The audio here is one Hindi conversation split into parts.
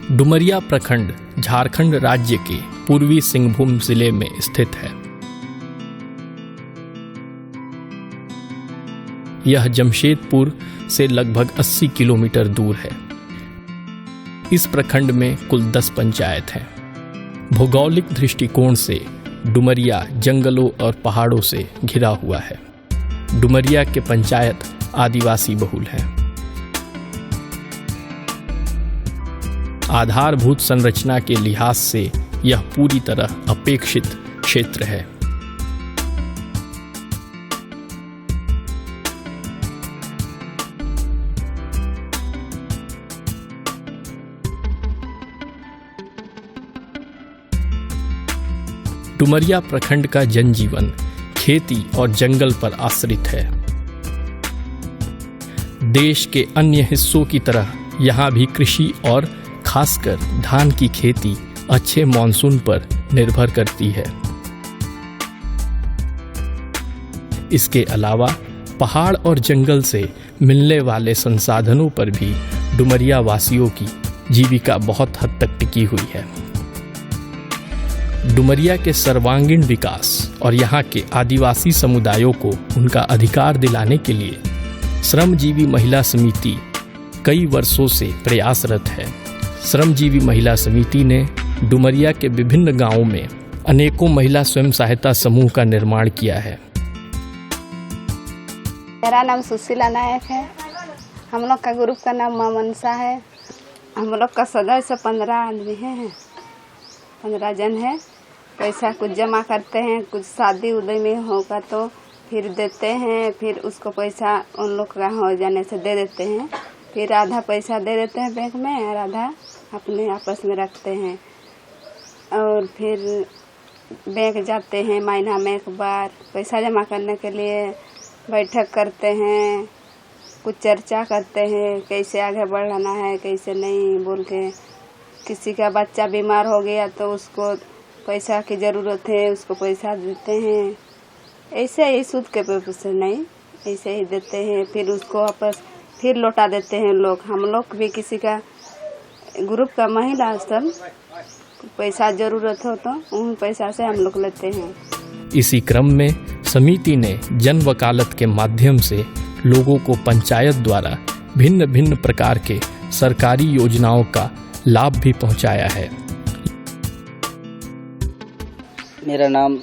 डुमरिया प्रखंड झारखंड राज्य के पूर्वी सिंहभूम जिले में स्थित है। यह जमशेदपुर से लगभग 80 किलोमीटर दूर है। इस प्रखंड में कुल 10 पंचायत हैं। भौगोलिक दृष्टिकोण से डुमरिया जंगलों और पहाड़ों से घिरा हुआ है। डुमरिया के पंचायत आदिवासी बहुल है। आधारभूत संरचना के लिहाज से यह पूरी तरह अपेक्षित क्षेत्र है। डुमरिया प्रखंड का जनजीवन खेती और जंगल पर आश्रित है। देश के अन्य हिस्सों की तरह यहाँ भी कृषि और खासकर धान की खेती अच्छे मानसून पर निर्भर करती है। इसके अलावा पहाड़ और जंगल से मिलने वाले संसाधनों पर भी डुमरिया वासियों की जीविका बहुत हद तक टिकी हुई है। डुमरिया के सर्वांगीण विकास और यहाँ के आदिवासी समुदायों को उनका अधिकार दिलाने के लिए श्रमजीवी महिला समिति कई वर्षों से प्रयासरत है। श्रमजीवी महिला समिति ने डुमरिया के विभिन्न गांवों में अनेकों महिला स्वयं सहायता समूह का निर्माण किया है। मेरा नाम सुशीला नायक है। हम लोग का ग्रुप का नाम मां मनसा है। हम लोग का सदस्य 15 आदमी हैं, 15 जन है। पैसा कुछ जमा करते हैं, कुछ शादी उदय में होगा तो फिर देते हैं, फिर उसको पैसा उन लोग का हो जाने से दे देते हैं। फिर आधा पैसा दे देते हैं बैंक में और आधा अपने आपस में रखते हैं। और फिर बैंक जाते हैं महीना में एक बार पैसा जमा करने के लिए, बैठक करते हैं, कुछ चर्चा करते हैं कैसे आगे बढ़ाना है कैसे नहीं बोल के। किसी का बच्चा बीमार हो गया तो उसको पैसा की ज़रूरत है, उसको पैसा देते हैं। ऐसे ही सूद के पैसे नहीं, ऐसे ही देते हैं। फिर उसको वापस फिर लौटा देते हैं लोग। हम लोग भी किसी का ग्रुप का महिला सब पैसा ज़रूरत हो तो उन पैसा से हम लोग लेते हैं। इसी क्रम में समिति ने जन वकालत के माध्यम से लोगों को पंचायत द्वारा भिन्न भिन्न प्रकार के सरकारी योजनाओं का लाभ भी पहुंचाया है। मेरा नाम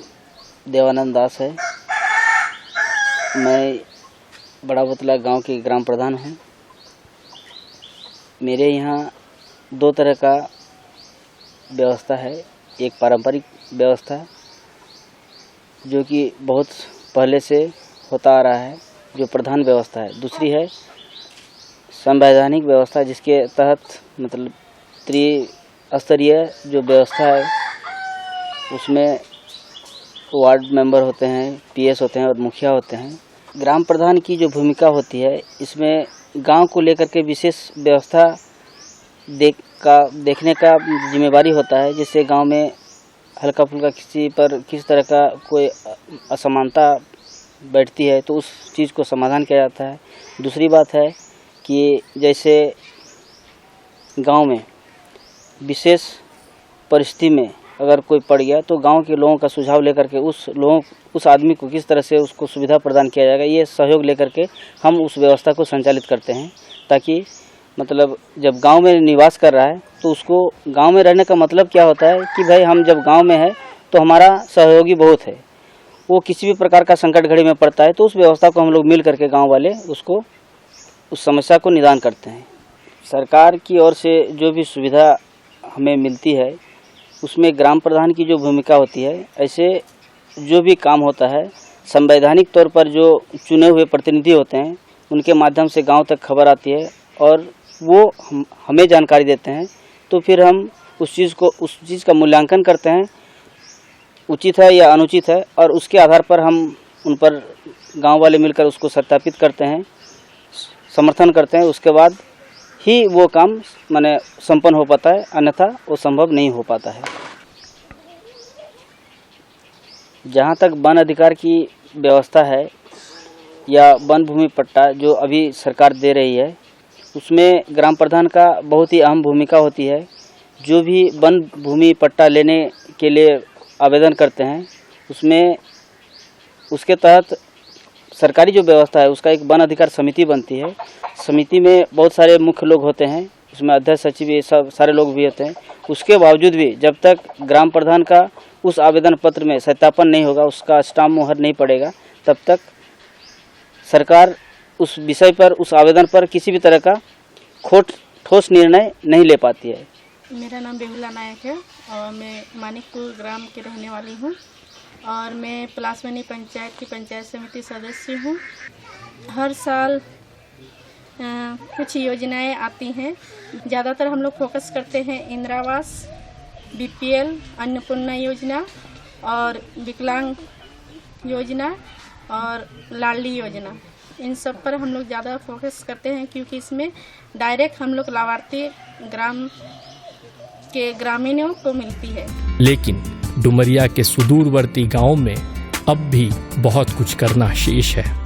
देवानंद दास है। मैं बड़ा बतला गांव के ग्राम प्रधान हूं। मेरे यहाँ 2 तरह का व्यवस्था है। एक पारंपरिक व्यवस्था जो कि बहुत पहले से होता आ रहा है, जो प्रधान व्यवस्था है। दूसरी है संवैधानिक व्यवस्था, जिसके तहत मतलब त्रिस्तरीय जो व्यवस्था है, उसमें वार्ड मेंबर होते हैं, पीएस होते हैं और मुखिया होते हैं। ग्राम प्रधान की जो भूमिका होती है, इसमें गांव को लेकर के विशेष व्यवस्था देखने का जिम्मेवारी होता है, जिससे गांव में हल्का फुल्का किसी पर किस तरह का कोई असमानता बैठती है तो उस चीज़ को समाधान किया जाता है। दूसरी बात है कि जैसे गांव में विशेष परिस्थिति में अगर कोई पड़ गया तो गांव के लोगों का सुझाव लेकर के उस आदमी को किस तरह से उसको सुविधा प्रदान किया जाएगा, ये सहयोग लेकर के हम उस व्यवस्था को संचालित करते हैं। ताकि मतलब जब गांव में निवास कर रहा है तो उसको गांव में रहने का मतलब क्या होता है कि भाई हम जब गांव में है तो हमारा सहयोगी बहुत है। वो किसी भी प्रकार का संकट घड़ी में पड़ता है तो उस व्यवस्था को हम लोग मिल करके गाँव वाले उसको उस समस्या को निदान करते हैं। सरकार की ओर से जो भी सुविधा हमें मिलती है उसमें ग्राम प्रधान की जो भूमिका होती है, ऐसे जो भी काम होता है संवैधानिक तौर पर जो चुने हुए प्रतिनिधि होते हैं उनके माध्यम से गांव तक खबर आती है और वो हमें जानकारी देते हैं। तो फिर हम उस चीज़ का मूल्यांकन करते हैं, उचित है या अनुचित है, और उसके आधार पर हम उन पर गांव वाले मिलकर उसको सत्यापित करते हैं, समर्थन करते हैं। उसके बाद ही वो काम माने संपन्न हो पाता है, अन्यथा वो संभव नहीं हो पाता है। जहाँ तक वन अधिकार की व्यवस्था है या वन भूमि पट्टा जो अभी सरकार दे रही है, उसमें ग्राम प्रधान का बहुत ही अहम भूमिका होती है जो भी वन भूमि पट्टा लेने के लिए आवेदन करते हैं उसमें उसके तहत सरकारी जो व्यवस्था है उसका एक वन अधिकार समिति बनती है। समिति में बहुत सारे मुख्य लोग होते हैं, उसमें अध्यक्ष सचिव ये सब सारे लोग भी होते हैं। उसके बावजूद भी जब तक ग्राम प्रधान का उस आवेदन पत्र में सत्यापन नहीं होगा, उसका स्टाम्प मोहर नहीं पड़ेगा, तब तक सरकार उस विषय पर, उस आवेदन पर किसी भी तरह का ठोस निर्णय नहीं ले पाती है। मेरा नाम बेहुला नायक है और मैं मानिकपुर ग्राम की रहने वाली हूँ और मैं पलासवनी पंचायत की पंचायत समिति सदस्य हूँ। हर साल कुछ योजनाएं आती हैं। ज़्यादातर हम लोग फोकस करते हैं इंदिरा आवास, बीपीएल, अन्नपूर्णा योजना और विकलांग योजना और लाडली योजना। इन सब पर हम लोग ज़्यादा फोकस करते हैं क्योंकि इसमें डायरेक्ट हम लोग लाभार्थी ग्राम के ग्रामीणों को मिलती है। लेकिन डुमरिया के सुदूरवर्ती गांव में अब भी बहुत कुछ करना शेष है।